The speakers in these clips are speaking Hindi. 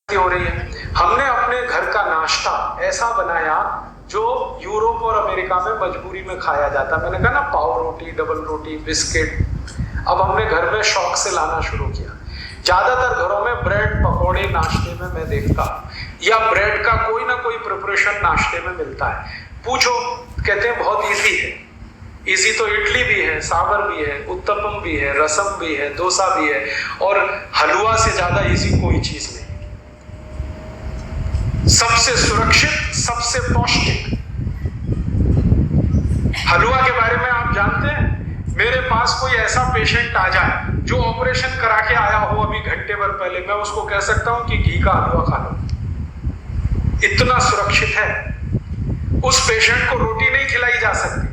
हो रही है। हमने अपने घर का नाश्ता ऐसा बनाया जो यूरोप और अमेरिका में मजबूरी में खाया जाता। मैंने कहा ना, पाव रोटी, डबल रोटी, बिस्किट। अब हमने घर में शौक से लाना शुरू किया। ज्यादातर घरों में ब्रेड पकौड़े नाश्ते में मैं देखता, या ब्रेड का कोई ना कोई प्रिपरेशन नाश्ते में मिलता है। पूछो, कहते हैं बहुत इजी है। इसी तो इडली भी है, सांभर भी है, उत्तपम भी है, रसम भी है, डोसा भी है, और हलवा से ज्यादा इजी कोई चीज नहीं। सबसे सुरक्षित, सबसे पौष्टिक हलवा के बारे में आप जानते हैं? मेरे पास कोई ऐसा पेशेंट आ जाए जो ऑपरेशन करा के आया हो अभी घंटे भर पहले, मैं उसको कह सकता हूं कि घी का हलवा खा लो, इतना सुरक्षित है। उस पेशेंट को रोटी नहीं खिलाई जा सकती,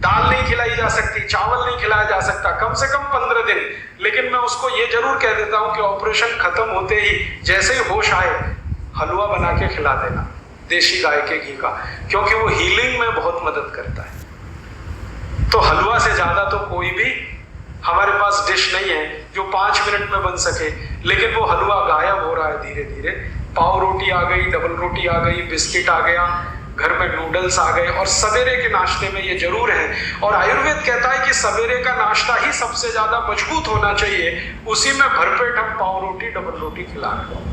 दाल नहीं खिलाई जा सकती, चावल नहीं खिलाया जा सकता, कम से कम 15 दिन। लेकिन मैं उसको ये जरूर कह देता हूं कि ऑपरेशन खत्म होते ही जैसे ही होश आए, हलवा बना के खिला देना, देशी गाय के घी का, क्योंकि वो हीलिंग में बहुत मदद करता है। तो हलवा से ज्यादा तो कोई भी हमारे पास डिश नहीं है जो 5 मिनट में बन सके। लेकिन वो हलवा गायब हो रहा है धीरे धीरे। पाव रोटी आ गई, डबल रोटी आ गई, बिस्किट आ गया, घर में नूडल्स आ गए, और सवेरे के नाश्ते में ये जरूर है। और आयुर्वेद कहता है कि सवेरे का नाश्ता ही सबसे ज्यादा मजबूत होना चाहिए। उसी में भरपेट हम पाव रोटी, डबल रोटी खिला रहे हैं।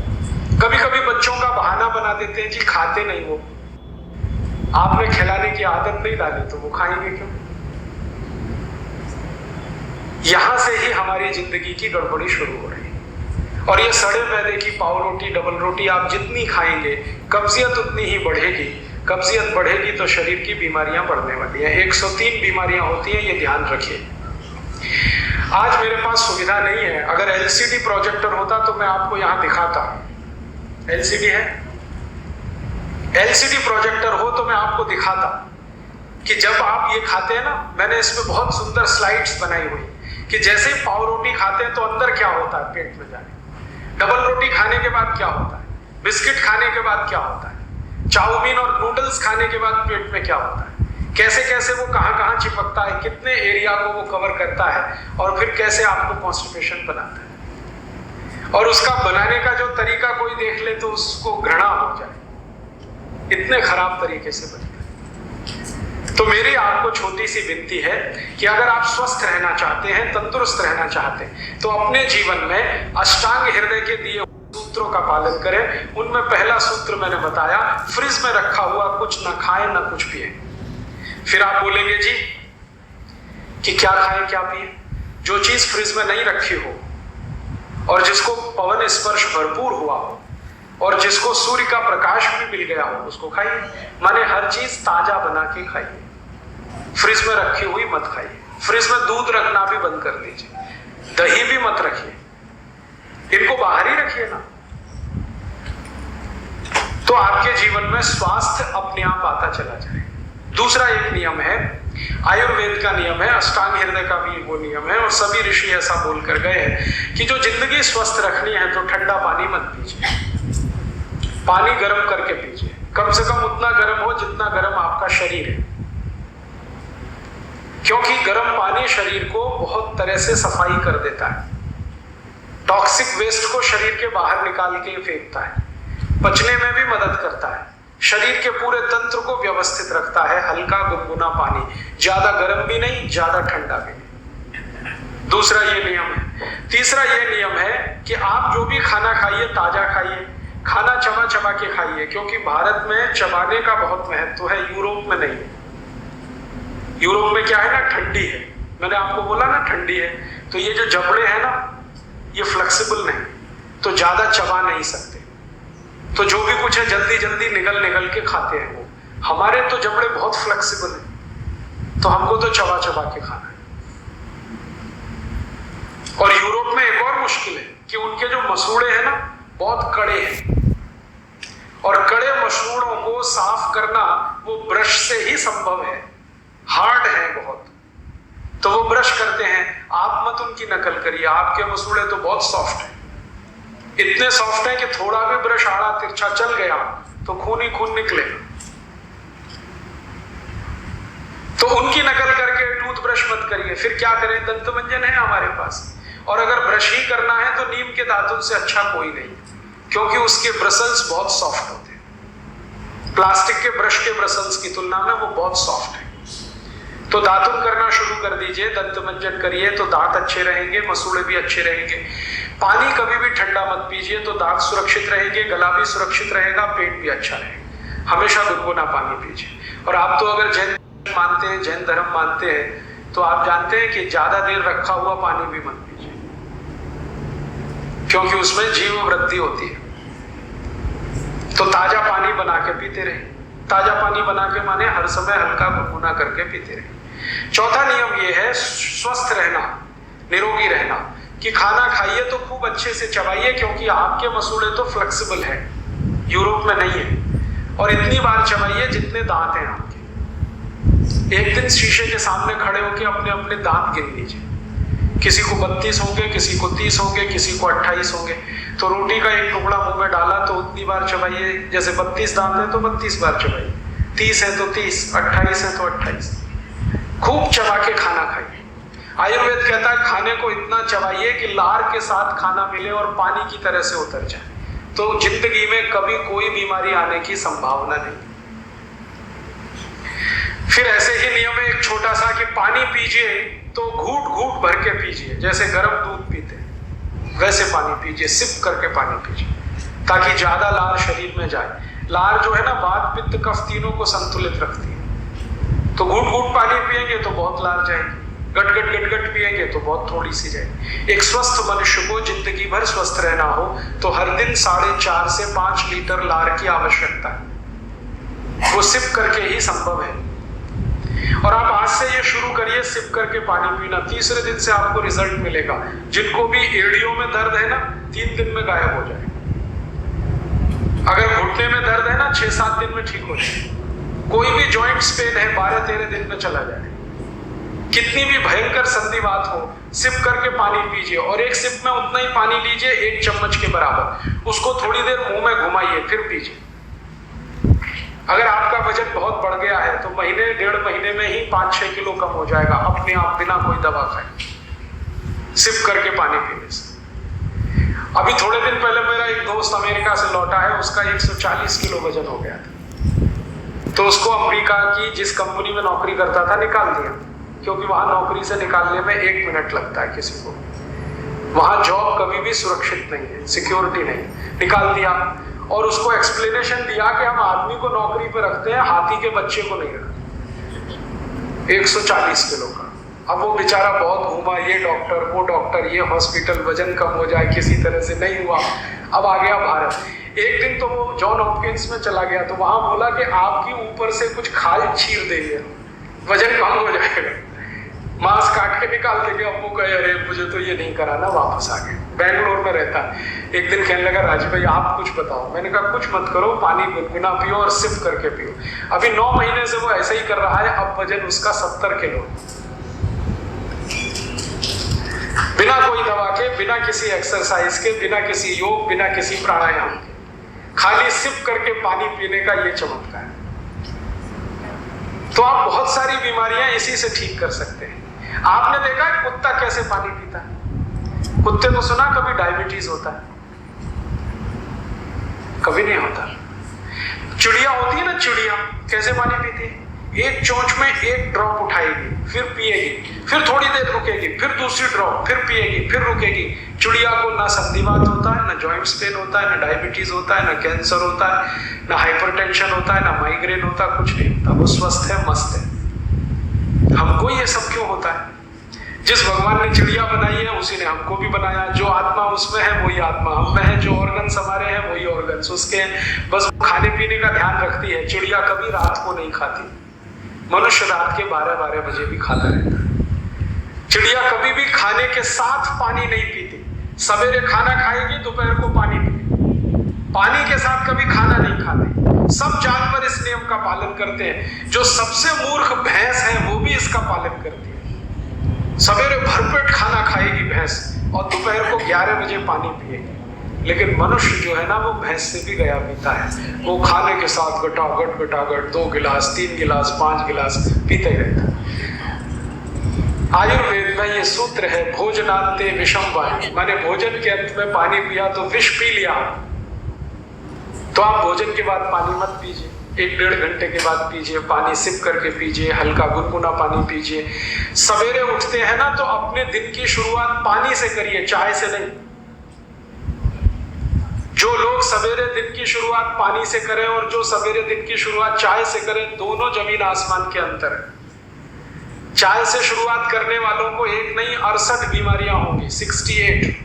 कभी कभी बच्चों का बहाना बना देते हैं कि खाते नहीं वो, आपने खिलाने की आदत नहीं डाली तो वो खाएंगे क्यों? यहां से ही हमारी जिंदगी की गड़बड़ी शुरू हो रही है। और ये सड़े मैदे की पाव रोटी, डबल रोटी आप जितनी खाएंगे, कब्जियत उतनी ही बढ़ेगी। कब्जियत बढ़ेगी तो शरीर की बीमारियां बढ़ने वाली हैं। 103 बीमारियां होती हैं, ये ध्यान रखिए। आज मेरे पास सुविधा नहीं है, अगर एलसीडी प्रोजेक्टर होता तो मैं आपको यहां दिखाता। एलसीडी है? एलसीडी प्रोजेक्टर हो तो मैं आपको दिखाता कि जब आप ये खाते हैं ना, मैंने इसमें बहुत सुंदर स्लाइड्स बनाई हुई कि जैसे ही पाव रोटी खाते हैं तो अंदर क्या होता है पेट में जाने, डबल रोटी खाने के बाद क्या होता है, बिस्किट खाने के बाद क्या होता है, चाउमीन और नूडल्स खाने के बाद पेट में क्या होता है, कैसे कैसे वो कहां कहां चिपकता है, कितने एरिया को वो कवर करता है, और फिर कैसे आपको कॉन्स्टिपेशन बनाता है। और उसका बनाने का जो तरीका कोई देख ले तो उसको घृणा हो जाए, इतने खराब तरीके से बनता है। तो मेरी आपको छोटी सी विनती है कि अगर आप स्वस्थ रहना चाहते हैं, तंदुरुस्त रहना चाहते हैं, तो अपने जीवन में अष्टांग हृदय के दिए सूत्रों का पालन करें। उनमें पहला सूत्र मैंने बताया, फ्रिज में रखा हुआ कुछ ना खाएं ना कुछ पिए। फिर आप बोलेंगे जी कि क्या खाएं क्या पिए? जो चीज फ्रिज में नहीं रखी हो और जिसको पवन स्पर्श भरपूर हुआ हो और जिसको सूर्य का प्रकाश भी मिल गया हो, उसको खाइए। माने हर चीज ताजा बना के खाइए, फ्रिज में रखी हुई मत खाइए। फ्रिज में दूध रखना भी बंद कर दीजिए, दही भी मत रखिए, इनको बाहर ही रखिए ना। तो आपके जीवन में स्वास्थ्य अपने आप आता चला जाए। दूसरा एक नियम है, आयुर्वेद का नियम है, अष्टांग हृदय का भी वो नियम है, और सभी ऋषि ऐसा बोलकर गए हैं कि जो जिंदगी स्वस्थ रखनी है तो ठंडा पानी मत पीजिए, पानी गर्म करके पीजिए। कम से कम उतना गर्म हो जितना गर्म आपका शरीर है, क्योंकि गर्म पानी शरीर को बहुत तरह से सफाई कर देता है, टॉक्सिक वेस्ट को शरीर के बाहर निकाल के फेंकता है, पचने में भी मदद करता है, शरीर के पूरे तंत्र को व्यवस्थित रखता है। हल्का गुनगुना पानी, ज्यादा गर्म भी नहीं, ज्यादा ठंडा भी नहीं। दूसरा ये नियम है। तीसरा ये नियम है कि आप जो भी खाना खाइए ताजा खाइए, खाना चबा चबा के खाइए, क्योंकि भारत में चबाने का बहुत महत्व है, यूरोप में नहीं। यूरोप में क्या है ना, ठंडी है, मैंने आपको बोला ना ठंडी है, तो ये जो जबड़े हैं ना, ये फ्लेक्सिबल नहीं, तो ज्यादा चबा नहीं सकते, तो जो भी कुछ है जल्दी जल्दी निगल के खाते हैं वो। हमारे तो जबड़े बहुत फ्लेक्सिबल है, तो हमको तो चबा चबा के खाना है। और यूरोप में एक और मुश्किल है कि उनके जो मसूड़े हैं ना, बहुत कड़े हैं, और कड़े मसूड़ों को साफ करना वो ब्रश से ही संभव है, हार्ड है बहुत, तो वो ब्रश करते हैं। आप मत उनकी नकल करिए, आपके मसूड़े तो बहुत सॉफ्ट है, इतने सॉफ्ट है कि थोड़ा भी ब्रश आड़ा तिरछा चल गया तो खून ही खून निकलेगा। तो उनकी नकल करके टूथब्रश मत करिए। फिर क्या करें, दंतमंजन है हमारे पास, और अगर ब्रश ही करना है तो नीम के दातुन से अच्छा कोई नहीं। क्योंकि उसके ब्रसल्स बहुत सॉफ्ट होते हैं। प्लास्टिक के ब्रश के ब्रसल्स की तुलना में वो बहुत सॉफ्ट है। तो दातुन करना शुरू कर दीजिए, दंत मंजन करिए तो दांत अच्छे रहेंगे, मसूड़े भी अच्छे रहेंगे। पानी कभी भी ठंडा मत पीजिए तो दांत सुरक्षित रहेंगे, गला भी सुरक्षित रहेगा, पेट भी अच्छा रहेगा। हमेशा गुनगुना पानी पीजिए। और आप तो अगर जैन मानते हैं, जैन धर्म मानते हैं, तो आप जानते हैं कि ज्यादा देर रखा हुआ पानी भी मत पीजिए, क्योंकि उसमें जीव वृद्धि होती है। तो ताजा पानी बना के पीते रहे। ताजा पानी बना के माने हर समय हल्का गुनगुना करके पीते रहे। चौथा नियम ये है स्वस्थ रहना, निरोगी रहना, कि खाना खाइए तो खूब अच्छे से चबाइए, क्योंकि आपके मसूड़े तो फ्लेक्सिबल है, यूरोप में नहीं है। और इतनी बार चबाइए जितने दांत हैं आपके। एक दिन शीशे के सामने खड़े होकर अपने अपने दांत गिन लीजिए। किसी को 32 होंगे, किसी को 30 होंगे, किसी को 28 होंगे। तो रोटी का एक टुकड़ा मुंह में डाला तो उतनी बार चबाइए, जैसे 32 दांत है तो 32 बार चबाइए, 30 है तो 30, 28 है तो 28। खूब चबा के खाना खाइए। आयुर्वेद कहता है खाने को इतना चबाइए कि लार के साथ खाना मिले और पानी की तरह से उतर जाए, तो जिंदगी में कभी कोई बीमारी आने की संभावना नहीं। फिर ऐसे ही नियम है एक छोटा सा कि पानी पीजिए तो घूट घूट भर के पीजिए, जैसे गर्म दूध पीते हैं वैसे पानी पीजिए, सिप करके पानी पीजिए, ताकि ज्यादा लार शरीर में जाए। लार जो है ना, वात पित्त कफ तीनों को संतुलित रखती है। तो घूट घूट पानी पिएंगे तो बहुत लार जाएगी, गट गट गट गट पिएंगे तो बहुत थोड़ी सी जाएगी। एक स्वस्थ मनुष्य को जिंदगी भर स्वस्थ रहना हो तो हर दिन 4.5 से 5 लीटर लार की आवश्यकता है। वो सिप करके ही संभव है। और आप आज से ये शुरू करिए सिप करके पानी पीना। तीसरे दिन से आपको रिजल्ट मिलेगा। जिनको भी एड़ियों में दर्द है ना, 3 दिन में गायब हो जाए। अगर घुटने में दर्द है ना, 6-7 दिन में ठीक हो जाए। कोई भी जॉइंट्स पेन है, 12-13 दिन में चला जाए। कितनी भी भयंकर संधिवात हो, सिप करके पानी पीजिए। और एक सिप में उतना ही पानी लीजिए, 1 चम्मच के बराबर। उसको थोड़ी देर मुंह में घुमाइए, फिर पीजिए। अगर आपका वजन बहुत बढ़ गया है तो महीने 1.5 महीने में ही 5-6 किलो कम हो जाएगा अपने आप, बिना कोई दवा खाए, सिप करके पानी पीने से। अभी थोड़े दिन पहले मेरा एक दोस्त अमेरिका से लौटा है, उसका 140 किलो वजन हो गया था। तो उसको अमेरिका की जिस कंपनी में नौकरी करता था निकाल दिया, क्योंकि वहां नौकरी से निकालने में 1 मिनट लगता है किसी को। वहां जॉब कभी भी सुरक्षित नहीं है, सिक्योरिटी नहीं। निकाल दिया और उसको एक्सप्लेनेशन दिया कि हम आदमी को नौकरी पे रखते हैं, हाथी के बच्चे को नहीं रखते। 140 किलो का। अब वो बेचारा बहुत घूमा, ये डॉक्टर वो डॉक्टर, ये हॉस्पिटल, वजन कम हो जाए, किसी तरह से नहीं हुआ। अब आ गया भारत। एक दिन तो वो जॉन हॉपकिंस में चला गया, तो वहां बोला कि आपकी ऊपर से कुछ खाल चीर देंगे, वजन कम हो जाएगा। मांस काट के निकाल के अब वो कहे अरे मुझे तो ये नहीं कराना, वापस आ गए। बेंगलोर में रहता है। एक दिन कहने लगा राजू भाई आप कुछ बताओ। मैंने कहा कुछ मत करो, पानी गुनगुना पियो और सिप करके पियो। अभी 9 महीने से वो ऐसा ही कर रहा है। अब वजन उसका 70 किलो, बिना कोई दवा के, बिना किसी एक्सरसाइज के, बिना किसी योग, बिना किसी प्राणायाम के, खाली सिप करके पानी पीने का ये चमत्कार है। तो आप बहुत सारी बीमारियां इसी से ठीक कर सकते हैं। आपने देखा है कुत्ता कैसे पानी पीता है? कुत्ते को सुना कभी डायबिटीज होता है? कभी नहीं होता। चिड़िया होती है ना, चिड़िया कैसे पानी पीती है? एक चोंच में 1 ड्रॉप उठाएगी, फिर पिएगी, फिर थोड़ी देर रुकेगी, फिर दूसरी ड्रॉप, फिर पिएगी, फिर रुकेगी। चिड़िया को ना संधिवात होता है, ना जॉइंट्स पेन होता है, ना डायबिटीज होता है, ना कैंसर होता है, ना हाइपरटेंशन होता है, ना माइग्रेन होता है, कुछ नहीं होता। वो स्वस्थ है, मस्त है। हमको ये सब क्यों होता है? जिस भगवान ने चिड़िया बनाई है उसी ने हमको भी बनाया। जो आत्मा उसमें है वही आत्मा हम में है, जो ऑर्गन्स हमारे हैं वही ऑर्गन्स उसके हैं। बस खाने पीने का ध्यान रखती है। चिड़िया कभी रात को नहीं खाती, मनुष्य रात के 12-12 बजे भी खाता रहता है। चिड़िया कभी भी खाने के साथ पानी नहीं पीती। सवेरे खाना खाएगी, दोपहर को पानी पीएगी। पानी के साथ कभी खाना नहीं खाते। सब जानवर इस नियम का पालन करते हैं। जो सबसे मूर्ख भैंस है वो भी इसका पालन करती है। सवेरे भरपेट खाना खाएगी भैंस और दोपहर को 11 बजे पानी पिएगी। लेकिन मनुष्य जो है ना, वो भैंस से भी गया पीता है। वो खाने के साथ गटागट 2 गिलास, 3 गिलास, 5 गिलास पीते रहता है। आयुर्वेद में ये सूत्र है, भोजनांते विषम वायु, माने भोजन के अंत में पानी पिया तो विष पी लिया। तो आप भोजन के बाद पानी मत पीजिए, 1-1.5 घंटे के बाद पीजिए, पानी सिप करके पीजिए, हल्का गुनगुना पानी पीजिए। सवेरे उठते हैं ना तो अपने दिन की शुरुआत पानी से करिए, चाय से नहीं। जो लोग सवेरे दिन की शुरुआत पानी से करें और जो सवेरे दिन की शुरुआत चाय से करें, दोनों जमीन आसमान के अंतर है। चाय से शुरुआत करने वालों को एक नहीं 68 बीमारियां होंगी, 68।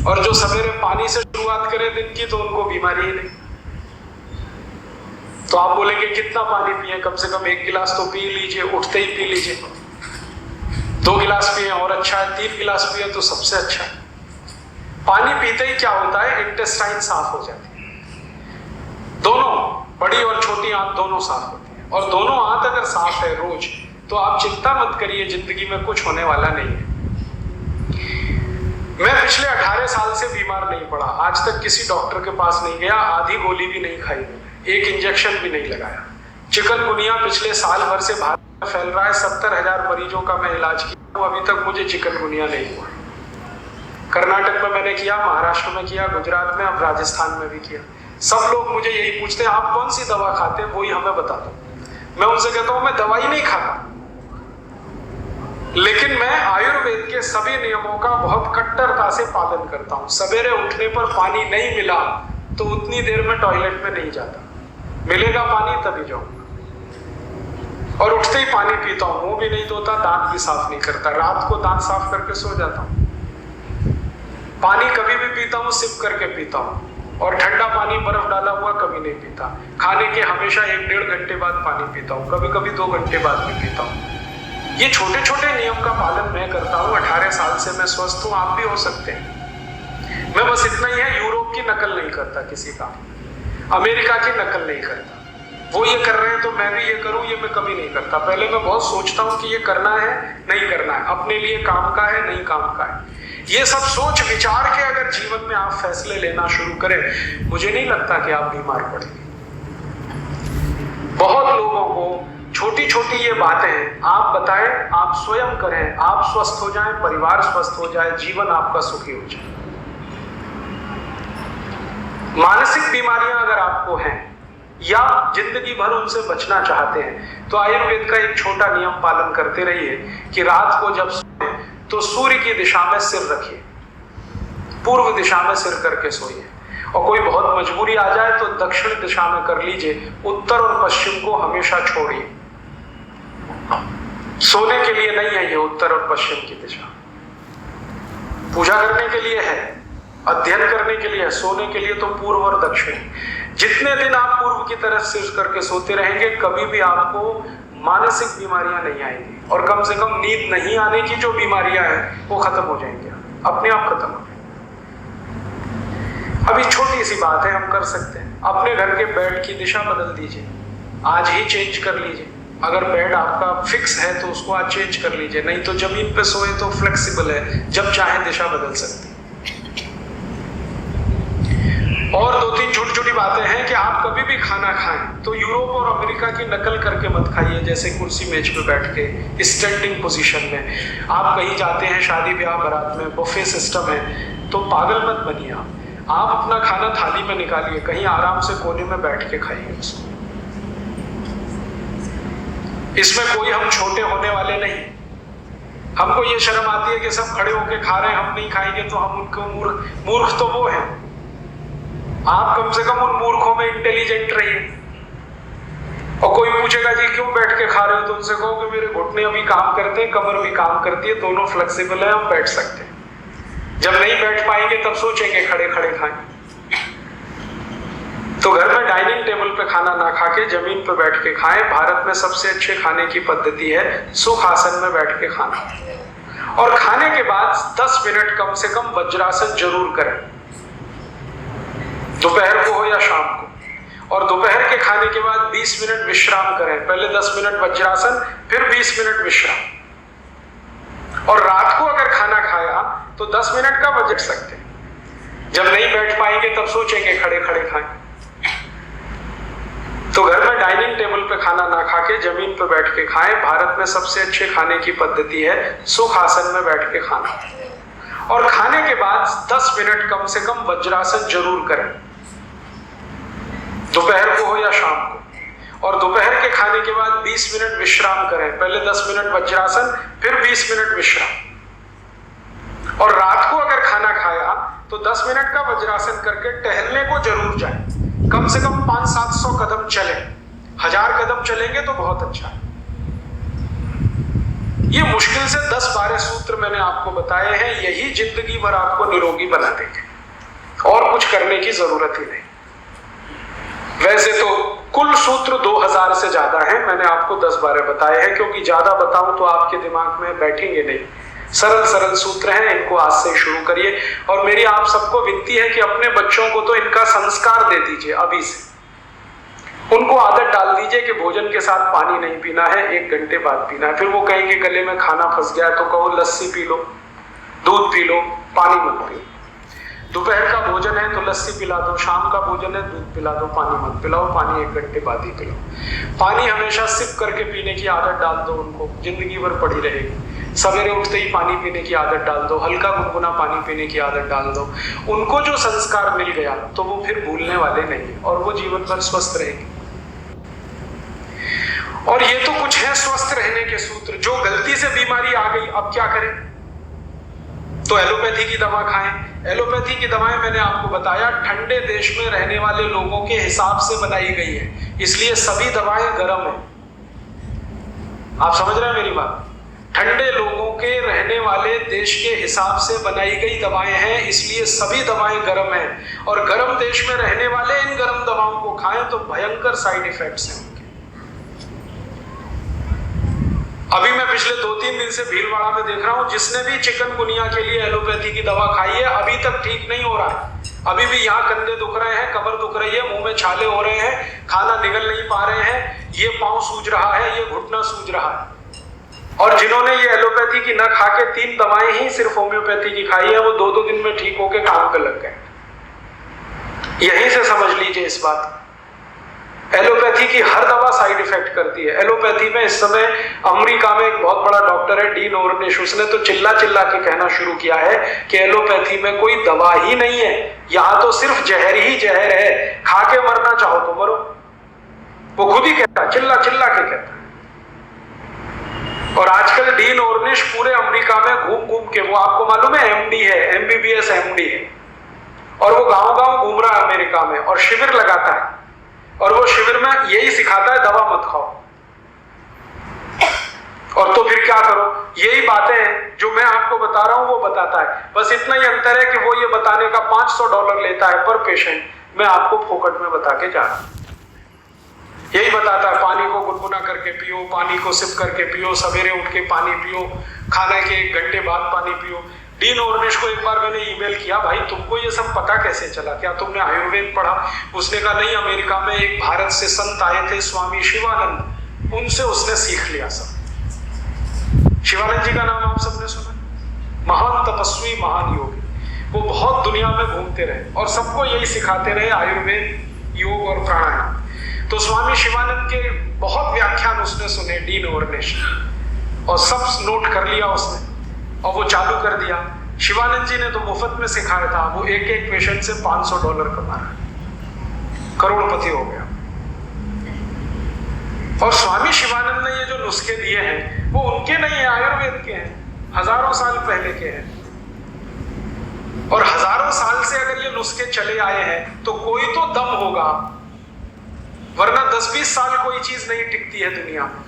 और जो सवेरे पानी से शुरुआत करें दिन की, तो उनको बीमारी ही नहीं। तो आप बोलेंगे कितना पानी पिए? कम से कम 1 गिलास तो पी लीजिए, उठते ही पी लीजिए। 2 गिलास पिए और अच्छा है, 3 गिलास पिए तो सबसे अच्छा है। पानी पीते ही क्या होता है, इंटेस्टाइन साफ हो जाती है। दोनों बड़ी और छोटी आंत दोनों साफ होती है। और दोनों आंत अगर साफ है रोज, तो आप चिंता मत करिए, जिंदगी में कुछ होने वाला नहीं है। मैं पिछले 18 साल से बीमार नहीं पड़ा, आज तक किसी डॉक्टर के पास नहीं गया, आधी गोली भी नहीं खाई मैंने, 1 इंजेक्शन भी नहीं लगाया। चिकनगुनिया पिछले साल भर से भारत में फैल रहा है, 70,000 मरीजों का मैं इलाज किया हूं, अभी तक मुझे चिकनगुनिया नहीं हुआ। कर्नाटक में मैंने किया, महाराष्ट्र में किया, गुजरात में, अब राजस्थान में भी किया। सब लोग मुझे यही पूछते हैं आप कौन सी दवा खाते हैं, वही हमें बता दो। मैं उनसे कहता हूं मैं दवाई नहीं खाता, लेकिन मैं आयुर्वेद के सभी नियमों का बहुत कट्टरता से पालन करता हूं। सवेरे उठने पर पानी नहीं मिला तो उतनी देर में टॉयलेट में नहीं जाता, मिलेगा पानी तभी जाऊंगा। और उठते ही पानी पीता हूं, मुंह भी नहीं धोता, दांत भी साफ नहीं करता, रात को दांत साफ करके सो जाता हूं। पानी कभी भी पीता हूं सिप करके पीता हूं, और ठंडा पानी बर्फ डाला हुआ कभी नहीं पीता। खाने के हमेशा 1-1.5 घंटे बाद पानी पीता हूं, कभी कभी 2 घंटे बाद भी पीता हूं। ये छोटे छोटे नियम का पालन मैं करता हूं, 18 साल से मैं स्वस्थ हूं, आप भी हो सकते हैं। मैं बस इतना ही है, यूरोप की नकल नहीं करता किसी का, अमेरिका की नकल नहीं करता। वो ये कर रहे हैं तो मैं भी ये करूं, ये मैं कभी नहीं करता। पहले मैं बहुत सोचता हूं कि ये करना है नहीं करना है, अपने लिए काम का है नहीं काम का है। ये सब सोच विचार के अगर जीवन में आप फैसले लेना शुरू करें, मुझे नहीं लगता कि आप बीमार पड़ेंगे। बहुत लोगों को छोटी छोटी ये बातें आप बताएं, आप स्वयं करें, आप स्वस्थ हो जाएं, परिवार स्वस्थ हो जाए, जीवन आपका सुखी हो जाए। मानसिक बीमारियां अगर आपको हैं या जिंदगी भर उनसे बचना चाहते हैं, तो आयुर्वेद का एक छोटा नियम पालन करते रहिए कि रात को जब सोए तो सूर्य की दिशा में सिर रखिए, पूर्व दिशा में सिर करके सोइए। और कोई बहुत मजबूरी आ जाए तो दक्षिण दिशा में कर लीजिए, उत्तर और पश्चिम को हमेशा छोड़िए। सोने के लिए नहीं है ये उत्तर और पश्चिम की दिशा, पूजा करने के लिए है, अध्ययन करने के लिए है, सोने के लिए तो पूर्व और दक्षिण। जितने दिन आप पूर्व की तरफ सिर करके सोते रहेंगे, कभी भी आपको मानसिक बीमारियां नहीं आएंगी, और कम से कम नींद नहीं आने की जो बीमारियां हैं वो खत्म हो जाएंगी, अपने आप खत्म हो जाएंगी। अभी छोटी सी बात है, हम कर सकते हैं, अपने घर के बेड की दिशा बदल दीजिए, आज ही चेंज कर लीजिए। अगर बेड आपका फिक्स है तो उसको आज चेंज कर लीजिए, नहीं तो जमीन पे सोए तो फ्लेक्सिबल है, जब चाहे दिशा बदल सकते हैं। और 2-3 छोटी छोटी बातें हैं कि आप कभी भी खाना खाएं तो यूरोप और अमेरिका की नकल करके मत खाइए, जैसे कुर्सी मेज पे बैठ के स्टैंडिंग पोजीशन में। आप कहीं जाते हैं शादी ब्याह बारात में, बुफे सिस्टम है, तो पागल मत बनिए। आप अपना खाना थाली में निकालिए, कहीं आराम से कोने में बैठ के खाइए उसको। इसमें कोई हम छोटे होने वाले नहीं। हमको ये शर्म आती है कि सब खड़े होके खा रहे हैं, हम नहीं खाएंगे तो हम उनको मूर्ख तो वो है। आप कम से कम उन मूर्खों में इंटेलिजेंट रहिए। और कोई पूछेगा जी क्यों बैठ के खा रहे हो, तो उनसे कहो कि मेरे घुटने अभी काम करते हैं, कमर भी काम करती है, दोनों फ्लेक्सिबल है, हम बैठ सकते हैं। जब नहीं बैठ पाएंगे तब सोचेंगे खड़े खड़े खाएं। तो घर में डाइनिंग टेबल पे खाना ना खा के जमीन पे बैठ के खाएं। भारत में सबसे अच्छे खाने की पद्धति है सुख आसन में बैठ के खाना। और खाने के बाद 10 मिनट कम से कम वज्रासन जरूर करें, दोपहर को हो या शाम को। और दोपहर के खाने के बाद 20 मिनट विश्राम करें, पहले 10 मिनट वज्रासन, फिर 20 मिनट विश्राम। और रात को अगर खाना खाया तो 10 मिनट का बजट सकते हैं। जब नहीं बैठ पाएंगे तब सोचेंगे खड़े खड़े खाएं। तो घर में डाइनिंग टेबल पे खाना ना खा के जमीन पे बैठ के खाएं। भारत में सबसे अच्छे खाने की पद्धति है सुख आसन में बैठ के खाना। और खाने के बाद 10 मिनट कम से कम वज्रासन जरूर करें। 20 मिनट विश्राम करें। पहले 10 मिनट वज्रासन, फिर 20 मिनट विश्राम। और रात को अगर खाना खाया तो 10 मिनट का वज्रासन करके टहलने को जरूर जाए। कम से कम 500-700 कदम चले। 1000 कदम चलेंगे तो बहुत अच्छा है। ये मुश्किल से 10-12 सूत्र मैंने आपको बताए हैं, यही जिंदगी भर आपको निरोगी बना देंगे और कुछ करने की जरूरत ही नहीं। वैसे तो कुल सूत्र 2000 से ज्यादा है, मैंने आपको 10-12 बताए हैं, क्योंकि ज्यादा बताऊं तो आपके दिमाग में बैठेंगे नहीं। सरल सरल सूत्र हैं, इनको आज से शुरू करिए। और मेरी आप सबको विनती है कि अपने बच्चों को तो इनका संस्कार दे दीजिए अभी से। उनको आदत डाल दीजिए कि भोजन के साथ पानी नहीं पीना है, 1 घंटे बाद पीना है। फिर वो कहेंगे गले में खाना फंस गया, तो कहो लस्सी पी लो, दूध पी लो, पानी मत पियो। दोपहर का भोजन है तो लस्सी पिला दो, शाम का भोजन है दूध पिला दो, पानी मत पिलाओ, पानी 1 घंटे बाद ही पिलाओ। पानी हमेशा सिप करके पीने की आदत डाल दो उनको, जिंदगी भर पड़ी रहेगी। सवेरे उठते ही पानी पीने की आदत डाल दो, हल्का गुनगुना पानी पीने की आदत डाल दो। उनको जो संस्कार मिल गया तो वो फिर भूलने वाले नहीं और वो जीवन भर स्वस्थ रहेगी। और ये तो कुछ है स्वस्थ रहने के सूत्र। जो गलती से बीमारी आ गई अब क्या करें? तो एलोपैथी की दवा खाएं। एलोपैथी की दवाएं मैंने आपको बताया ठंडे देश में रहने वाले लोगों के हिसाब से बनाई गई है, इसलिए सभी दवाएं गर्म है। आप समझ रहे हैं मेरी बात? ठंडे लोगों के रहने वाले देश के हिसाब से बनाई गई दवाएं हैं, इसलिए सभी दवाएं गर्म हैं। और गर्म देश में रहने वाले इन गर्म दवाओं को खाएं तो भयंकर साइड इफेक्ट्स हैं। अभी मैं पिछले 2-3 दिन से भीलवाड़ा में देख रहा हूं, जिसने भी चिकनगुनिया के लिए एलोपैथी की दवा खाई है अभी तक ठीक नहीं हो रहा है। अभी भी यहाँ कंधे दुख रहे हैं, कमर दुख रही है, मुंह में छाले हो रहे हैं, खाना निगल नहीं पा रहे हैं, ये पांव सूज रहा है, ये घुटना सूज रहा है। और जिन्होंने ये एलोपैथी की न खा के 3 दवाएं ही सिर्फ होम्योपैथी की खाई है, वो 2-2 दिन में ठीक होके काम पे लग गए। यहीं से समझ लीजिए इस बात। एलोपैथी की हर दवा साइड इफेक्ट करती है। एलोपैथी में इस समय अमेरिका में एक बहुत बड़ा डॉक्टर है डीन ऑर्निश, उसने तो चिल्ला चिल्ला के कहना शुरू किया है कि एलोपैथी में कोई दवा ही नहीं है, यहां तो सिर्फ जहर ही जहर है, खा के मरना चाहो तो मरो। वो खुद ही कहता है, चिल्ला चिल्ला के कहता है। और आजकल डीन ऑर्निश पूरे अमेरिका में घूम घूम के, वो आपको मालूम है एमडी है, एमबीबीएस एमडी है, और वो गांव गांव घूम रहा है अमेरिका में और शिविर लगाता है। और वो शिविर में यही सिखाता है दवा मत खाओ। और तो फिर क्या करो? यही बातें हैं जो मैं आपको बता रहा हूं वो बताता है। बस इतना ही अंतर है कि वो ये बताने का $500 लेता है पर पेशेंट, मैं आपको फोकट में बता के जा रहा हूं। यही बताता है पानी को गुनगुना करके पियो, पानी को सिप करके पियो, सवेरे उठ के पानी पियो, खाने के 1 घंटे बाद पानी पियो। डीन ऑर्निश को एक बार मैंने ईमेल किया, भाई तुमको ये सब पता कैसे चला, क्या तुमने आयुर्वेद पढ़ा? उसने कहा नहीं, अमेरिका में एक भारत से संत आए थे स्वामी शिवानंद, उनसे उसने सीख लिया सब। शिवानंद जी का नाम आप सबने सुना? महान तपस्वी, महान योगी। वो बहुत दुनिया में घूमते रहे और सबको यही सिखाते रहे, आयुर्वेद, योग और प्राणायाम। तो स्वामी शिवानंद के बहुत व्याख्यान उसने सुने डीन ऑर्निश, और सब नोट कर लिया उसने और वो चालू कर दिया। शिवानंद जी ने तो मुफ्त में सिखाया था, वो एक पेशेंट से $500 कमा रहा है, करोड़पति हो गया। और स्वामी शिवानंद ने ये जो नुस्खे दिए हैं वो उनके नहीं है, आयुर्वेद के हैं, हजारों साल पहले के हैं। और हजारों साल से अगर ये नुस्खे चले आए हैं तो कोई तो दम होगा, वरना 10-20 साल कोई चीज नहीं टिकती है दुनिया में।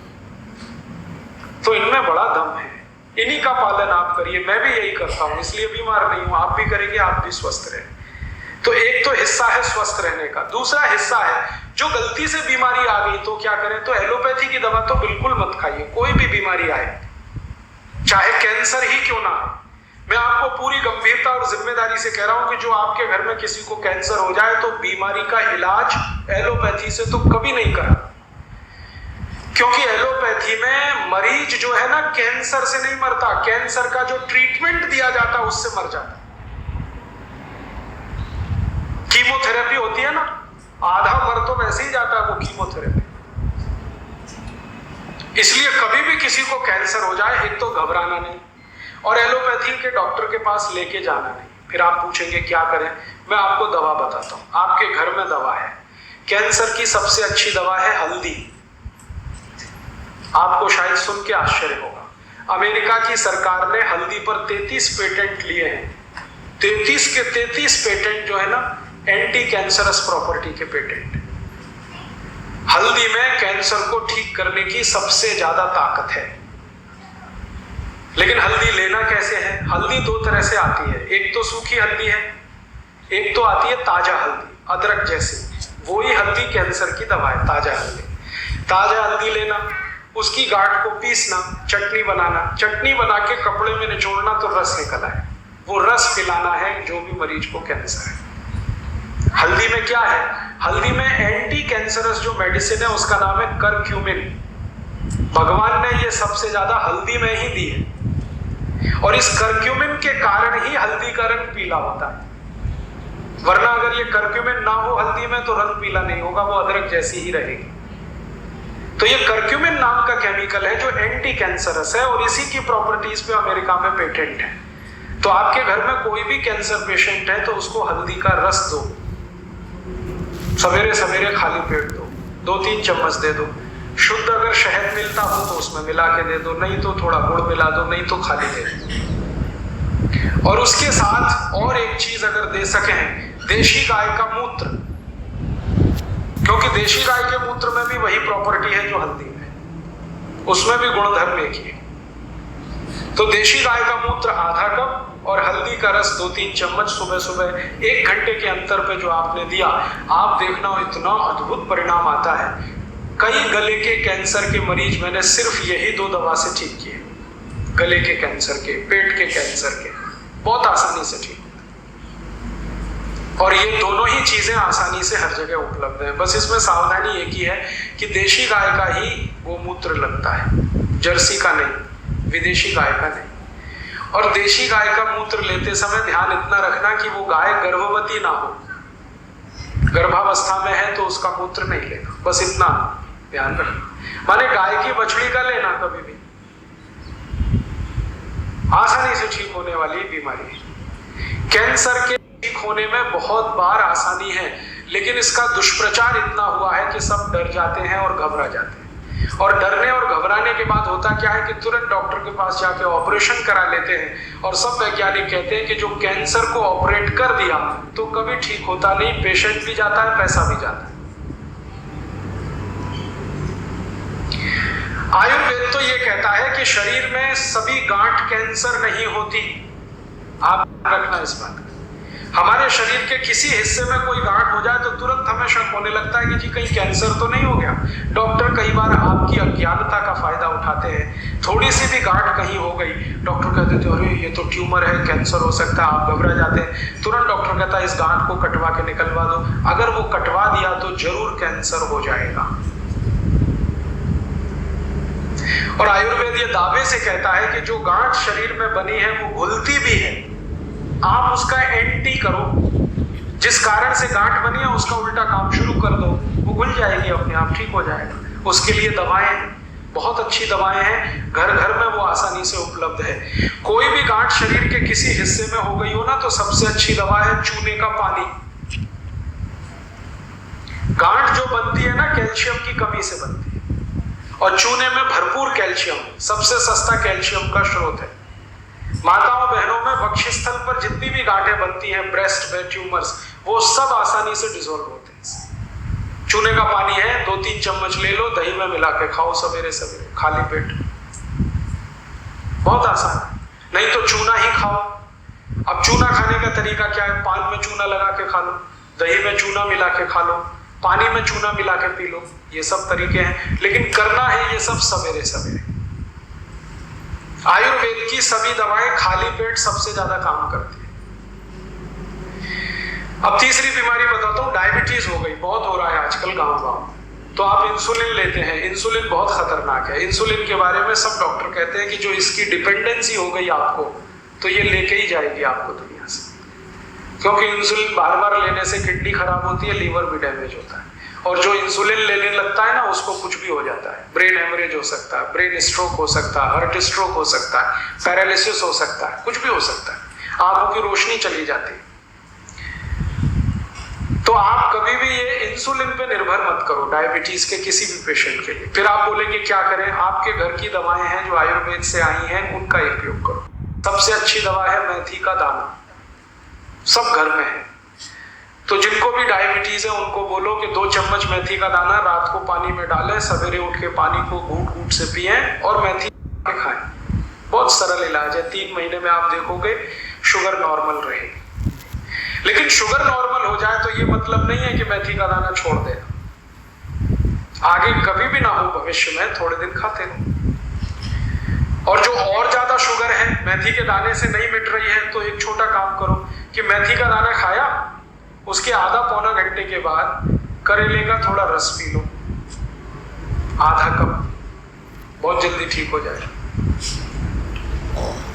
तो इनमें बड़ा दम है, इन्हीं का पालन आप करिए। मैं भी यही करता हूं, इसलिए बीमार नहीं हूं। आप भी करेंगे, आप भी स्वस्थ रहें। तो एक तो हिस्सा है स्वस्थ रहने का, दूसरा हिस्सा है जो गलती से बीमारी आ गई तो क्या करें? तो एलोपैथी की दवा तो बिल्कुल मत खाइए, कोई भी बीमारी आए, चाहे कैंसर ही क्यों ना आए। मैं आपको पूरी गंभीरता और जिम्मेदारी से कह रहा हूं कि जो आपके घर में किसी को कैंसर हो जाए तो बीमारी का इलाज एलोपैथी से तो कभी नहीं करा, क्योंकि एलोपैथी में मरीज जो है ना कैंसर से नहीं मरता, कैंसर का जो ट्रीटमेंट दिया जाता है उससे मर जाता। कीमोथेरेपी होती है ना, आधा मर तो वैसे ही जाता है वो कीमोथेरेपी। इसलिए कभी भी किसी को कैंसर हो जाए, एक तो घबराना नहीं और एलोपैथी के डॉक्टर के पास लेके जाना नहीं। फिर आप पूछेंगे क्या करें? मैं आपको दवा बताता हूं। आपके घर में दवा है, कैंसर की सबसे अच्छी दवा है हल्दी। आपको शायद सुन के आश्चर्य होगा, अमेरिका की सरकार ने हल्दी पर 33 पेटेंट लिए हैं। 33 के 33 पेटेंट जो है ना एंटी कैंसरस प्रॉपर्टी के पेटेंट। हल्दी में कैंसर को ठीक करने की सबसे ज्यादा ताकत है। लेकिन हल्दी लेना कैसे है? हल्दी दो तरह से आती है, एक तो सूखी हल्दी है, एक तो आती है ताजा हल्दी, अदरक जैसी। वही हल्दी कैंसर की दवा है, ताजा हल्दी। ताजा हल्दी लेना, उसकी गांठ को पीसना, चटनी बनाना, चटनी बना के कपड़े में निचोड़ना तो रस निकल आए, वो रस पिलाना है जो भी मरीज को कैंसर है। हल्दी में क्या है? हल्दी में एंटी कैंसरस जो मेडिसिन है उसका नाम है करक्यूमिन। भगवान ने ये सबसे ज्यादा हल्दी में ही दी है, और इस करक्यूमिन के कारण ही हल्दी का रंग पीला होता है। वरना अगर ये करक्यूमिन ना हो हल्दी में तो रंग पीला नहीं होगा, वो अदरक जैसी ही रहेगी। तो ये करक्यूमिन नाम का केमिकल है जो एंटी कैंसरस है, और इसी की प्रॉपर्टीज पे अमेरिका में पेटेंट है। तो आपके घर में कोई भी कैंसर पेशेंट है तो उसको हल्दी का रस दो, सवेरे सवेरे खाली पेट दो, 2-3 चम्मच दे दो। शुद्ध अगर शहद मिलता हो तो उसमें मिला के दे दो, नहीं तो थोड़ा गुड़ मिला दो, नहीं तो खाली दे दो। और उसके साथ और एक चीज अगर दे सकें, देशी गाय का मूत्र, क्योंकि देशी गाय के मूत्र में भी वही प्रॉपर्टी है जो हल्दी में, उसमें भी गुणधर्म एक ही। तो देशी गाय का मूत्र आधा कप और हल्दी का रस 2-3 चम्मच सुबह सुबह 1 घंटे के अंतर पे जो आपने दिया, आप देखना इतना अद्भुत परिणाम आता है। कई गले के कैंसर के मरीज मैंने सिर्फ यही 2 दवा से ठीक किए, गले के कैंसर के, पेट के कैंसर के, बहुत आसानी से ठीक। और ये दोनों ही चीजें आसानी से हर जगह उपलब्ध है। बस इसमें सावधानी एक ही है कि देशी गाय का ही वो मूत्र लगता है, जर्सी का नहीं, विदेशी गाय का नहीं। और देशी गाय का मूत्र लेते समय ध्यान इतना रखना कि वो गाय गर्भवती ना हो, गर्भावस्था में है तो उसका मूत्र नहीं लेना, बस इतना ध्यान रखना। माने गाय की बछड़ी का लेना कभी भी, आसानी से ठीक होने वाली बीमारी। कैंसर के ठीक होने में बहुत बार आसानी है, लेकिन इसका दुष्प्रचार इतना हुआ है कि सब डर जाते हैं और घबरा जाते हैं। और डरने और घबराने के बाद होता क्या है कि तुरंत डॉक्टर के पास जाके ऑपरेशन करा लेते हैं, और सब वैज्ञानिक कहते हैं कि जो कैंसर को ऑपरेट कर दिया तो कभी ठीक होता नहीं, पेशेंट भी जाता है, पैसा भी जाता है। आयुर्वेद तो ये कहता है कि शरीर में सभी गांठ कैंसर नहीं होती, आप रखना इस बात। हमारे शरीर के किसी हिस्से में कोई गांठ हो जाए तो तुरंत हमें शक होने लगता है कि जी कहीं कैंसर तो नहीं हो गया। डॉक्टर कई बार आपकी अज्ञानता का फायदा उठाते हैं, थोड़ी सी भी गांठ कहीं हो गई, डॉक्टर कहते थे अरे ये तो ट्यूमर है, कैंसर हो सकता है, आप घबरा जाते हैं। तुरंत डॉक्टर कहता है इस गांठ को कटवा के निकलवा दो, अगर वो कटवा दिया तो जरूर कैंसर हो जाएगा। और आयुर्वेद ये दावे से कहता है कि जो गांठ शरीर में बनी है वो घुलती भी है, आप उसका एंटी करो, जिस कारण से गांठ बनी है उसका उल्टा काम शुरू कर दो, वो घुल जाएगी, अपने आप ठीक हो जाएगा। उसके लिए दवाएं हैं, बहुत अच्छी दवाएं हैं, घर घर में वो आसानी से उपलब्ध है। कोई भी गांठ शरीर के किसी हिस्से में हो गई हो ना तो सबसे अच्छी दवा है चूने का पानी। गांठ जो बनती है ना कैल्शियम की कमी से बनती है, और चूने में भरपूर कैल्शियम, सबसे सस्ता कैल्शियम का स्रोत है। माताओं बहनों में वक्षस्थल पर जितनी भी गांठें बनती हैं, ब्रेस्ट में ट्यूमर्स, वो सब आसानी से डिसॉल्व होते हैं। चूने का पानी है, 2-3 चम्मच ले लो, दही में मिला के खाओ सवेरे सवेरे खाली पेट, बहुत आसान है। नहीं तो चूना ही खाओ। अब चूना खाने का तरीका क्या है? पान में चूना लगा के खा लो, दही में चूना मिला के खा लो, पानी में चूना मिला के पी लो, ये सब तरीके हैं, लेकिन करना है ये सब सवेरे सवेरे। आयुर्वेद की सभी दवाएं खाली पेट सबसे ज्यादा काम करती है। अब तीसरी बीमारी बताता हूं, डायबिटीज हो गई, बहुत हो रहा है आजकल गांव-गांव, तो आप इंसुलिन लेते हैं। इंसुलिन बहुत खतरनाक है। इंसुलिन के बारे में सब डॉक्टर कहते हैं कि जो इसकी डिपेंडेंसी हो गई आपको, तो ये लेके ही जाएगी आपको दुनिया से, क्योंकि इंसुलिन बार बार लेने से किडनी खराब होती है, लीवर भी डैमेज होता है, और जो इंसुलिन लेने लगता है ना उसको कुछ भी हो जाता है, ब्रेन हेमरेज हो सकता है, ब्रेन स्ट्रोक हो सकता है, हार्ट स्ट्रोक हो सकता है, पैरालिसिस हो सकता है, कुछ भी हो सकता है, आंखों की रोशनी चली जाती है। तो आप कभी भी ये इंसुलिन पे निर्भर मत करो डायबिटीज के किसी भी पेशेंट के लिए। फिर आप बोलेंगे क्या करें, आपके घर की दवाएं हैं जो आयुर्वेद से आई हैं, उनका उपयोग करो। सबसे अच्छी दवा है मेथी का दाना, सब घर में है। तो जिनको भी डायबिटीज है उनको बोलो कि 2 चम्मच मेथी का दाना रात को पानी में डालें, सवेरे उठ के पानी को घूंट घूंट से पिएं और मेथी के खाएं। बहुत सरल इलाज है, 3 महीने में आप देखोगे शुगर नॉर्मल रहेगी। लेकिन शुगर नॉर्मल हो जाए तो ये मतलब नहीं है कि मेथी का दाना छोड़ देना। आगे कभी भी ना हो भविष्य में, थोड़े दिन खाते रहो। और जो और ज्यादा शुगर है, मेथी के दाने से नहीं मिट रही है, तो एक छोटा काम करो कि मेथी का दाना खाया, उसके आधा पौना घंटे के बाद करेले का थोड़ा रस पी लो, आधा कप, बहुत जल्दी ठीक हो जाएगा।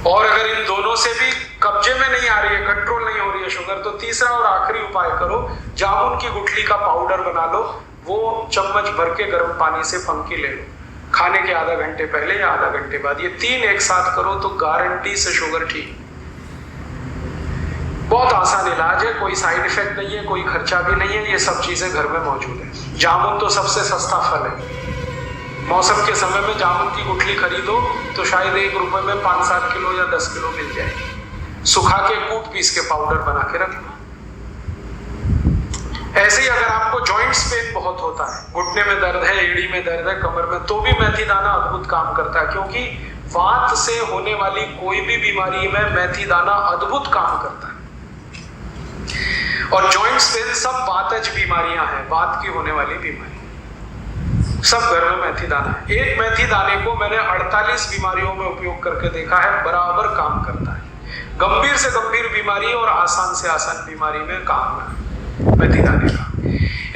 और अगर इन दोनों से भी कब्जे में नहीं आ रही है, कंट्रोल नहीं हो रही है शुगर, तो तीसरा और आखिरी उपाय करो, जामुन की गुठली का पाउडर बना लो, वो चम्मच भर के गर्म पानी से फंकी ले लो, खाने के आधा घंटे पहले या आधा घंटे बाद। ये 3 एक साथ करो तो गारंटी से शुगर ठीक। बहुत आसान इलाज है, कोई साइड इफेक्ट नहीं है, कोई खर्चा भी नहीं है, ये सब चीजें घर में मौजूद है। जामुन तो सबसे सस्ता फल है। मौसम के समय में जामुन की गुठली खरीदो तो शायद 1 रुपए में 5-7 किलो या 10 किलो मिल जाएगी। सुखा के कूट पीस के पाउडर बना के रख लो। ऐसे ही अगर आपको जॉइंट्स पेन बहुत होता है, घुटने में दर्द है, एड़ी में दर्द है, कमर में, तो भी मेथी दाना अद्भुत काम करता है, क्योंकि वात से होने वाली कोई भी बीमारी में मेथी दाना अद्भुत काम करता है। और जॉइंट्स पेन सब वातज बीमारियां हैं, वात की होने वाली बीमारी, सब घर में मेथी दाना है। एक मेथी दाने को मैंने 48 बीमारियों में उपयोग करके देखा है, बराबर काम करता है। गंभीर से गंभीर बीमारी और आसान से आसान बीमारी में काम है मेथी दाने का।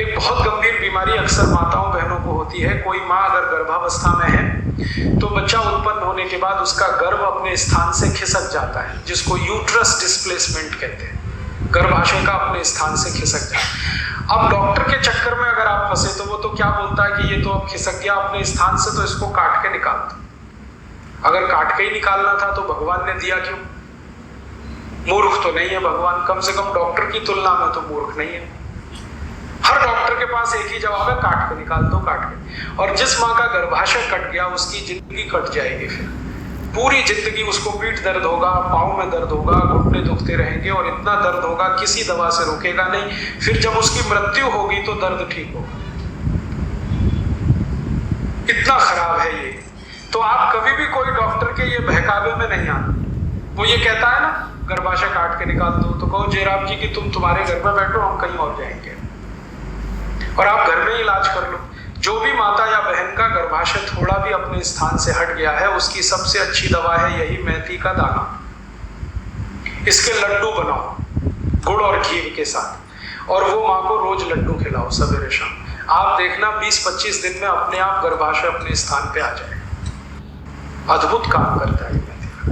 एक बहुत गंभीर बीमारी अक्सर माताओं बहनों को होती है। कोई माँ अगर गर्भावस्था में है तो बच्चा उत्पन्न होने के बाद उसका गर्भ अपने स्थान से खिसक जाता है, जिसको यूट्रस डिस्प्लेसमेंट कहते हैं। गर्भाशय का अपने स्थान से खिसक जाता है। अब डॉक्टर के चक्कर में अगर आप फंसे तो वो तो क्या बोलता है कि ये तो अब खिसक गया अपने स्थान से, तो इसको काट के निकाल दो। अगर काट के ही निकालना था तो भगवान ने दिया क्यों? मूर्ख तो नहीं है भगवान, कम से कम डॉक्टर की तुलना में तो मूर्ख नहीं है। हर डॉक्टर के पास एक ही जवाब है, काट के निकाल दो, काट के। और जिस माँ का गर्भाशय कट गया उसकी जिंदगी कट जाएगी। फिर पूरी जिंदगी उसको पीठ दर्द होगा, पाँव में दर्द होगा, घुटने दुखते रहेंगे और इतना दर्द होगा किसी दवा से रुकेगा नहीं। फिर जब उसकी मृत्यु होगी तो दर्द ठीक होगा। इतना खराब है ये। तो आप कभी भी कोई डॉक्टर के ये बहकावे में नहीं आना। वो ये कहता है ना गर्भाशय काट के निकाल दो, तो कहो जयराम जी कि तुम्हारे घर में बैठो, हम कहीं और जाएंगे और आप घर में इलाज कर लो। जो भी माता या बहन का गर्भाशय थोड़ा भी अपने स्थान से हट गया है, उसकी सबसे अच्छी दवा है यही मेथी का दाना। इसके लड्डू बनाओ गुड़ और घी के साथ, और वो माँ को रोज लड्डू खिलाओ सवेरे शाम। आप देखना 20-25 दिन में अपने आप गर्भाशय अपने स्थान पे आ जाएगा। अद्भुत काम करता है मेथी का।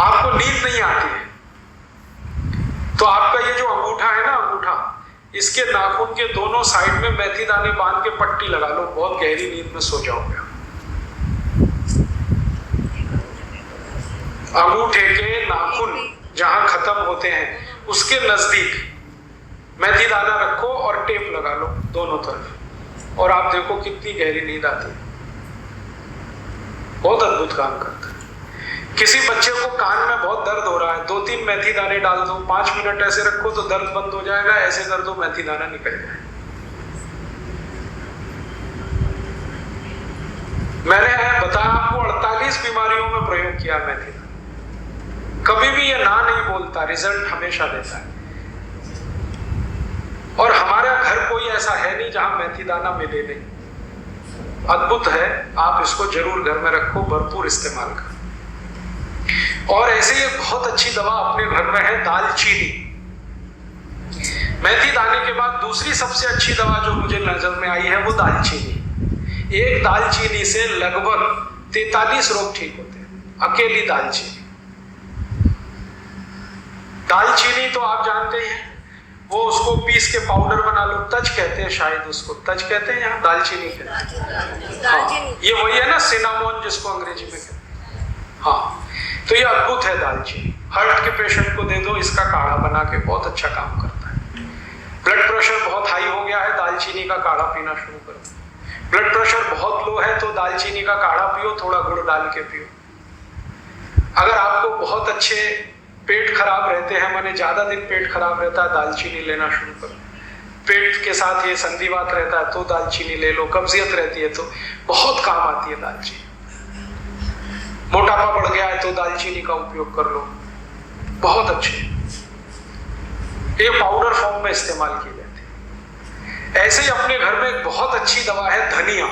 आपको नींद नहीं आती है तो आपका ये जो अंगूठा है ना, अंगूठा, इसके नाखून के दोनों साइड में मेथी दाने बांध के पट्टी लगा लो, बहुत गहरी नींद में सो जाओगे। अंगूठे के नाखून जहां खत्म होते हैं उसके नजदीक मेथी दाना रखो और टेप लगा लो दोनों तरफ, और आप देखो कितनी गहरी नींद आती है। बहुत अद्भुत काम करता है। किसी बच्चे को कान में बहुत दर्द हो रहा है, 2-3 मेथी दाने डाल दो, 5 मिनट ऐसे रखो तो दर्द बंद हो जाएगा। ऐसे कर दो, मेथी दाना निकल जाए। मैंने बताया आपको 48 बीमारियों में प्रयोग किया मेथी दाना। कभी भी ये ना नहीं बोलता, रिजल्ट हमेशा देता है। और हमारा घर कोई ऐसा है नहीं जहां मेथी दाना मिले नहीं। अद्भुत है, आप इसको जरूर घर में रखो, भरपूर इस्तेमाल करो। और ऐसे ही बहुत अच्छी दवा अपने घर में है दालचीनी। मेथी दाने के बाद दूसरी सबसे अच्छी दवा जो मुझे नजर में आई है वो दालचीनी। एक दालचीनी से लगभग 43 रोग ठीक होते हैं, अकेली दालचीनी। दालचीनी तो आप जानते हैं, वो उसको पीस के पाउडर बना लो, तज कहते हैं, शायद उसको तज कहते हैं, यहाँ दालचीनी कहते हैं। हाँ, ये वही है ना सिनामोन जिसको अंग्रेजी में कहते हैं। हाँ, तो ये अद्भुत है दालचीनी, हार्ट के पेशेंट को दे दो, इसका काढ़ा बना के, बहुत अच्छा काम करता है। ब्लड प्रेशर बहुत हाई हो गया है, दालचीनी का काढ़ा पीना शुरू करो। ब्लड प्रेशर बहुत लो है तो दालचीनी का काढ़ा पियो, थोड़ा गुड़ डाल के पियो। अगर आपको बहुत अच्छे पेट खराब रहते हैं, माने ज्यादा दिन पेट खराब रहता है, दालचीनी लेना शुरू करो। पेट के साथ ये संधिवात रहता है तो दालचीनी ले लो। कब्जियत रहती है तो बहुत काम आती है दालचीनी। मोटापा बढ़ गया है तो दालचीनी का उपयोग कर लो, बहुत अच्छे। ये पाउडर फॉर्म में इस्तेमाल की जाती है। ऐसे ही अपने घर में एक बहुत अच्छी दवा है धनिया।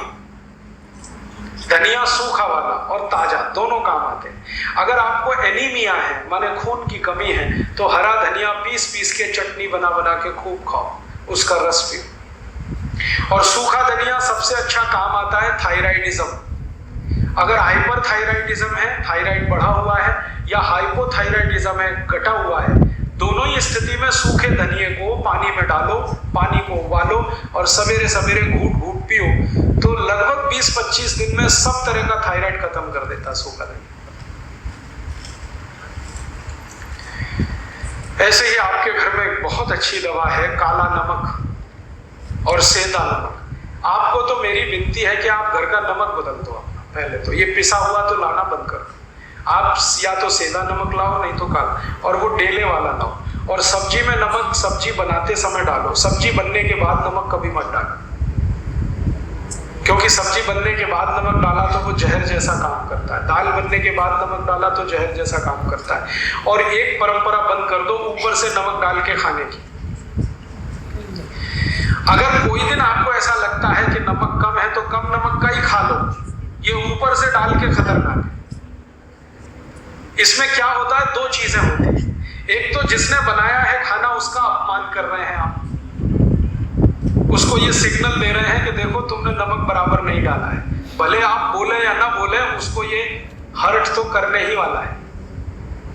धनिया सूखा वाला और ताजा दोनों काम आते हैं। अगर आपको एनीमिया है, माने खून की कमी है, तो हरा धनिया पीस के चटनी बना के खूब खाओ, उसका रस पियो। और सूखा धनिया सबसे अच्छा काम आता है थायराइडिज्म। अगर हाइपरथायराइडिज्म है, थायराइड बढ़ा हुआ है, या हाइपोथायराइडिज्म है, घटा हुआ है, दोनों ही स्थिति में सूखे धनिए को पानी में डालो, पानी को उबालो और सवेरे सवेरे घूट पियो, तो लगभग 20-25 दिन में सब तरह का थायराइड खत्म कर देता सूखा धनिया। ऐसे ही आपके घर में एक बहुत अच्छी दवा है काला नमक और सेंधा नमक। आपको तो मेरी विनती है कि आप घर का नमक बदल दो अपना। पहले तो ये पिसा हुआ तो लाना बंद कर दो। आप या तो सेंधा नमक लाओ, नहीं तो काला, और वो डेले वाला लाओ। और सब्जी में नमक सब्जी बनाते समय डालो, सब्जी बनने के बाद नमक कभी मत डालो, क्योंकि सब्जी बनने के बाद नमक डाला तो वो जहर जैसा काम करता है। दाल बनने के बाद नमक डाला तो जहर जैसा काम करता है। और एक परंपरा बंद कर दो ऊपर से नमक डाल के खाने की। अगर कोई दिन आपको ऐसा लगता है कि नमक कम है तो कम नमक का ही खा लो, ये ऊपर से डाल के खतरनाक है। इसमें क्या होता है, दो चीजें होती हैं। एक तो जिसने बनाया है खाना उसका अपमान कर रहे हैं आप, उसको ये सिग्नल दे रहे हैं कि देखो तुमने नमक बराबर नहीं डाला है। भले आप बोले या ना बोले, उसको ये हर्ट तो करने ही वाला है,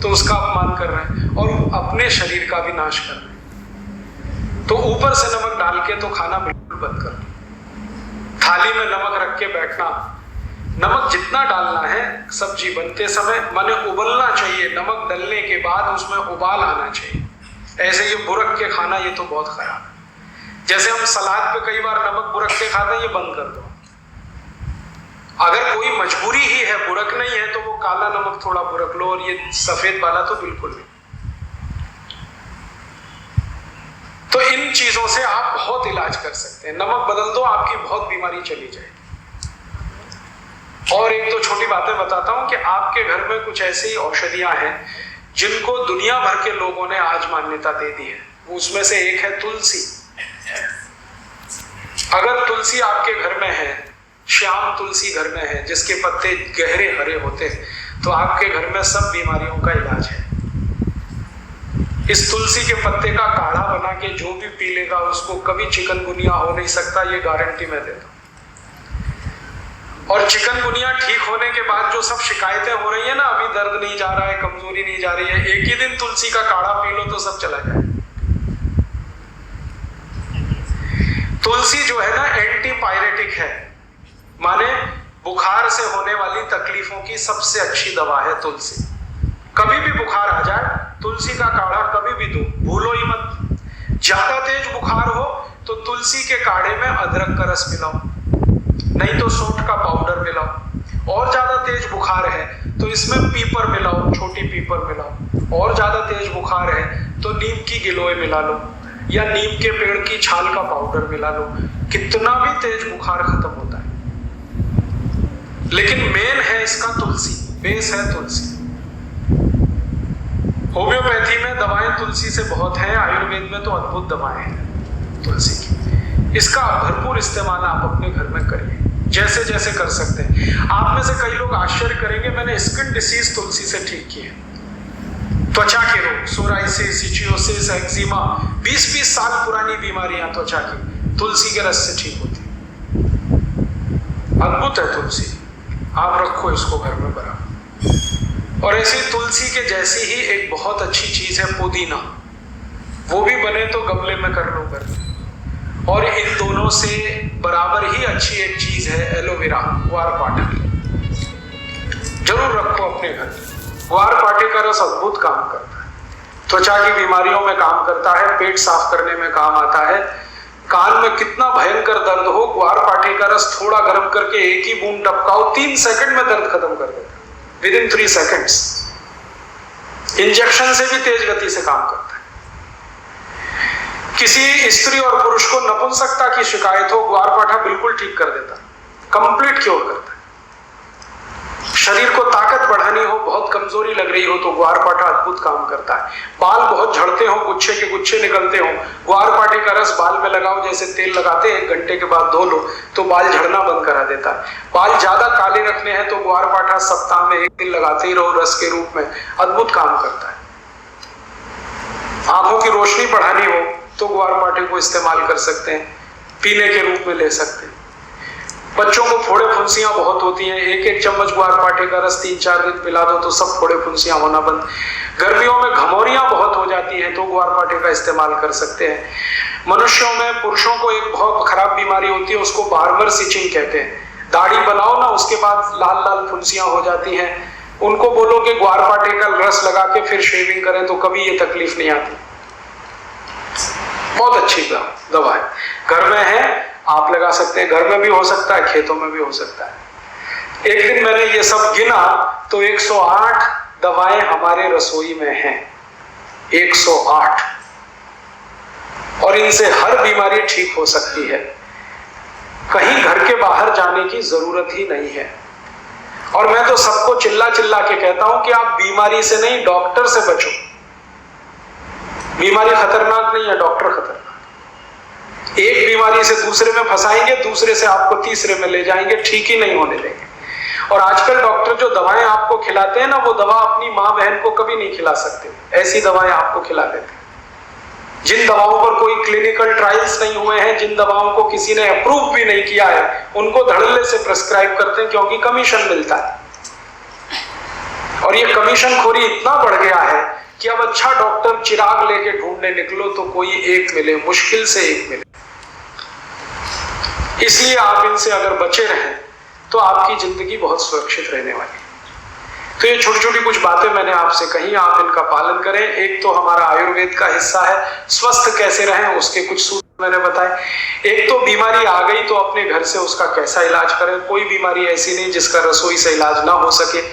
तो उसका अपमान कर रहे हैं और अपने शरीर का भी नाश कर रहे हैं। तो ऊपर से नमक डाल के तो खाना बिल्कुल बंद कर दो। थाली में नमक रख के बैठना, नमक जितना डालना है सब्जी बनते समय, माने उबलना चाहिए, नमक डलने के बाद उसमें उबाल आना चाहिए। ऐसे ये बुरक के खाना, ये तो बहुत खराब है। जैसे हम सलाद पे कई बार नमक बुरक के खाते हैं, ये बंद कर दो। अगर कोई मजबूरी ही है, बुरक नहीं है, तो वो काला नमक थोड़ा बुरक लो, और ये सफेद वाला तो बिल्कुल नहीं। तो इन चीजों से आप बहुत इलाज कर सकते हैं। नमक बदल दो, आपकी बहुत बीमारी चली जाएगी। और एक तो छोटी बातें बताता हूं कि आपके घर में कुछ ऐसी औषधियां हैं जिनको दुनिया भर के लोगों ने आज मान्यता दे दी है। उसमें से एक है तुलसी। अगर तुलसी आपके घर में है, श्याम तुलसी घर में है जिसके पत्ते गहरे हरे होते हैं, तो आपके घर में सब बीमारियों का इलाज है। इस तुलसी के पत्ते का काढ़ा बना के जो भी पी लेगा उसको कभी चिकनगुनिया हो नहीं सकता, ये गारंटी मैं देता हूं। और चिकनगुनिया ठीक होने के बाद जो सब शिकायतें हो रही है ना, अभी दर्द नहीं जा रहा है, कमजोरी नहीं जा रही है, एक ही दिन तुलसी का काढ़ा पी लो तो सब चला जाए। तुलसी जो है ना एंटीपायरेटिक है, माने बुखार से होने वाली तकलीफों की सबसे अच्छी दवा है तुलसी। कभी भी बुखार आ जाए, तुलसी का काढ़ा कभी भी दो, भूलो ही मत। ज्यादा तेज बुखार हो तो तुलसी के काढ़े में अदरक का रस मिलाओ, नहीं तो सौंठ का पाउडर मिलाओ। और ज्यादा तेज बुखार है तो इसमें पीपर मिलाओ, छोटी पीपर मिलाओ। और ज्यादा तेज बुखार है तो नीम की गिलोय मिला लो, या नीम के पेड़ की छाल का पाउडर मिला लो। कितना भी तेज बुखार खत्म होता है। लेकिन मेन है इसका तुलसी, बेस है तुलसी। होम्योपैथी में दवाएं तुलसी से बहुत हैं, आयुर्वेद में तो अद्भुत दवाएं हैं तुलसी की। इसका भरपूर इस्तेमाल आप अपने घर में करिए, जैसे जैसे कर सकते हैं। आप में से कई लोग आश्चर्य करेंगे, मैंने स्किन डिसीज तुलसी से ठीक की है। त्वचा के रोग, सोराइसिस, इचियोसिस, एक्जिमा, 20-20 साल पुरानी बीमारियां त्वचा की तुलसी के रस से ठीक होती है। अद्भुत है तुलसी, आप रखो इसको घर में बराबर। और ऐसी तुलसी के जैसी ही एक बहुत अच्छी चीज है पुदीना, वो भी बने तो गमले में कर लो घर में। और इन दोनों से बराबर ही अच्छी एक चीज है एलोवेरा, वारपाठक। जरूर रखो अपने घर। ग्वारपाठे का रस अद्भुत काम करता है, त्वचा की बीमारियों में काम करता है, पेट साफ करने में काम आता है। कान में कितना भयंकर दर्द हो, ग्वारपाठे का रस थोड़ा गर्म करके एक ही बूंद टपकाओ, 3 सेकंड में दर्द खत्म कर देता है, विदिन 3 सेकंड्स। इंजेक्शन से भी तेज गति से काम करता है। किसी स्त्री और पुरुष को नपुंसकता की शिकायत हो, ग्वारपाठा बिल्कुल ठीक कर देता, कंप्लीट क्योर करता है। शरीर को ताकत बढ़ानी हो, बहुत कमजोरी लग रही हो तो ग्वारपाठा अद्भुत काम करता है। बाल बहुत झड़ते हो, गुच्छे के गुच्छे निकलते हो, ग्वारपाठे का रस बाल में लगाओ, जैसे तेल लगाते हैं 1 घंटे के बाद धो लो तो बाल झड़ना बंद करा देता है। बाल ज्यादा काले रखने हैं तो ग्वारपाठा सप्ताह में 1 दिन लगाते ही रहो, रस के रूप में अद्भुत काम करता है। आंखों की रोशनी बढ़ानी हो तो ग्वारपाठे को इस्तेमाल कर सकते हैं, पीने के रूप में ले सकते हैं। बच्चों को फोड़े फुंसियां बहुत होती हैं, 1-1 चम्मच ग्वारपाठे का रस 3-4 दिन पिला दो तो सब फोड़े फुंसियां होना बंद। गर्मियों में घमौरियां बहुत हो जाती हैं तो ग्वारपाठे का इस्तेमाल कर सकते हैं। मनुष्यों में, पुरुषों को एक बहुत खराब बीमारी होती है, उसको बार्बर स्टिचिंग कहते हैं। दाढ़ी बनाओ ना, उसके बाद लाल लाल फुंसियां हो जाती हैं, उनको बोलो कि ग्वारपाठे का रस लगा के फिर शेविंग करें तो कभी ये तकलीफ नहीं आती। बहुत अच्छी दवा है, घर में है, आप लगा सकते हैं। घर में भी हो सकता है, खेतों में भी हो सकता है। एक दिन मैंने ये सब गिना तो 108 दवाएं हमारे रसोई में हैं, 108, और इनसे हर बीमारी ठीक हो सकती है। कहीं घर के बाहर जाने की जरूरत ही नहीं है। और मैं तो सबको चिल्ला चिल्ला के कहता हूं कि आप बीमारी से नहीं, डॉक्टर से बचो। बीमारी खतरनाक नहीं है, डॉक्टर खतरनाक। एक बीमारी से दूसरे में फंसाएंगे, दूसरे से आपको तीसरे में ले जाएंगे, ठीक ही नहीं होने देंगे। और आजकल डॉक्टर जो दवाएं आपको खिलाते हैं ना, वो दवा अपनी माँ बहन को कभी नहीं खिला सकते, ऐसी दवाएं आपको खिला देते हैं। जिन दवाओं पर कोई क्लिनिकल ट्रायल्स नहीं हुए हैं, जिन दवाओं को किसी ने अप्रूव भी नहीं किया है, उनको धड़ल्ले से प्रिस्क्राइब करते हैं क्योंकि कमीशन मिलता है। और ये कमीशन खोरी इतना बढ़ गया है कि अब अच्छा डॉक्टर चिराग लेके ढूंढने निकलो तो कोई एक मिले, मुश्किल से एक मिले। इसलिए आप इनसे अगर बचे रहें तो आपकी जिंदगी बहुत सुरक्षित रहने वाली है। तो ये छोटी छोटी कुछ बातें मैंने आपसे कही, आप इनका पालन करें। एक तो हमारा आयुर्वेद का हिस्सा है, स्वस्थ कैसे रहें उसके कुछ सूत्र मैंने बताए। एक तो बीमारी आ गई तो अपने घर से उसका कैसा इलाज करें। कोई बीमारी ऐसी नहीं जिसका रसोई से इलाज ना हो सके,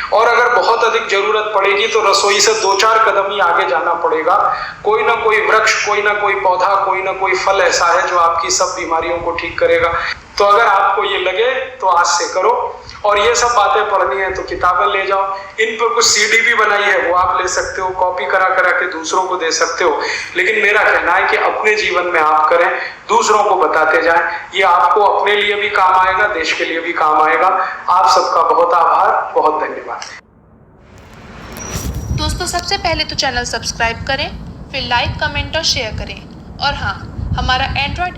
और अगर बहुत अधिक जरूरत पड़ेगी तो रसोई से 2-4 कदम ही आगे जाना पड़ेगा। कोई ना कोई वृक्ष, कोई ना कोई पौधा, कोई ना कोई फल ऐसा है जो आपकी सब बीमारियों को ठीक करेगा। तो अगर आपको ये लगे तो आज से करो। और ये सब बातें पढ़नी है तो किताबें ले जाओ, इन पर कुछ सीडी भी बनाई है वो आप ले सकते हो, कॉपी करा करा के दूसरों को दे सकते हो। लेकिन मेरा कहना है कि अपने जीवन में आप करें, दूसरों को बताते जाएं, ये आपको अपने लिए भी काम आएगा, देश के लिए भी काम आएगा। आप सबका बहुत आभार, बहुत धन्यवाद। दोस्तों, सबसे पहले तो चैनल सब्सक्राइब करें, फिर लाइक, कमेंट और शेयर करें। और हाँ, हमारा एंड्रॉयड